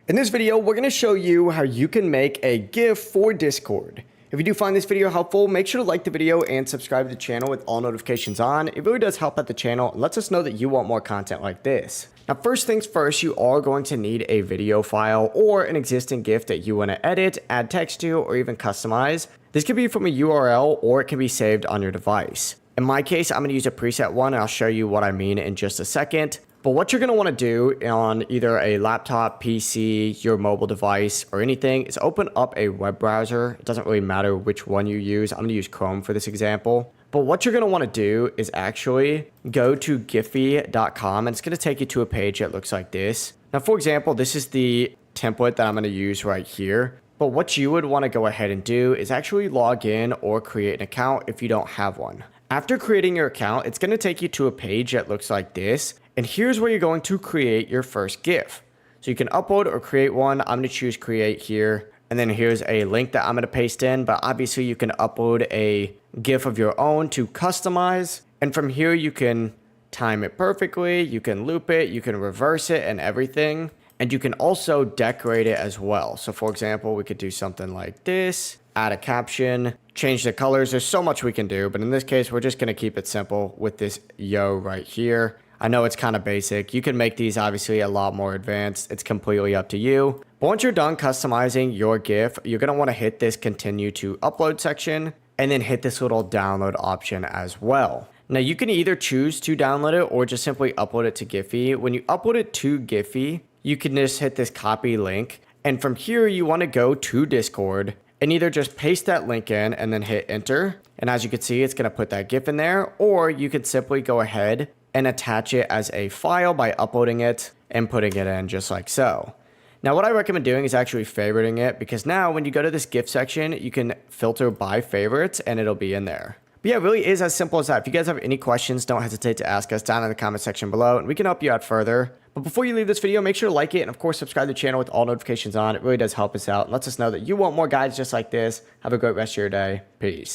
In this video, we're going to show you how you can make a GIF for Discord. If you do find this video helpful, make sure to like the video and subscribe to the channel with all notifications on. It really does help out the channel and lets us know that you want more content like this. Now, first things first, you are going to need a video file or an existing GIF that you want to edit, add text to, or even customize. This could be from a URL or it can be saved on your device. In my case, I'm going to use a preset one and I'll show you what I mean in just a second. But what you're going to want to do on either a laptop, PC, your mobile device, or anything is open up a web browser. It doesn't really matter which one you use. I'm going to use Chrome for this example. But what you're going to want to do is actually go to giphy.com and it's going to take you to a page that looks like this. Now, for example, this is the template that I'm going to use right here. But what you would want to go ahead and do is actually log in or create an account if you don't have one. After creating your account, it's going to take you to a page that looks like this. And here's where you're going to create your first GIF. So you can upload or create one. I'm going to choose create here. And then here's a link that I'm going to paste in. But obviously you can upload a GIF of your own to customize. And from here you can time it perfectly. You can loop it. You can reverse it and everything. And you can also decorate it as well. So for example, we could do something like this. Add a caption. Change the colors. There's so much we can do. But in this case, we're just going to keep it simple with this yo right here. I know it's kind of basic. You can make these obviously a lot more advanced. It's completely up to you. But once you're done customizing your GIF, you're going to want to hit this continue to upload section and then hit this little download option as well. Now you can either choose to download it or just simply upload it to Giphy. When you upload it to Giphy, you can just hit this copy link. And from here, you want to go to Discord and either just paste that link in and then hit enter. And as you can see, it's going to put that GIF in there, or you could simply go ahead and attach it as a file by uploading it and putting it in just like so. Now what I recommend doing is actually favoriting it, because now when you go to this GIF section, you can filter by favorites and it'll be in there. But yeah, it really is as simple as that. If you guys have any questions, don't hesitate to ask us down in the comment section below and we can help you out further. But before you leave this video, make sure to like it and of course subscribe to the channel with all notifications on. It really does help us out and lets us know that you want more guides just like this. Have a great rest of your day. Peace.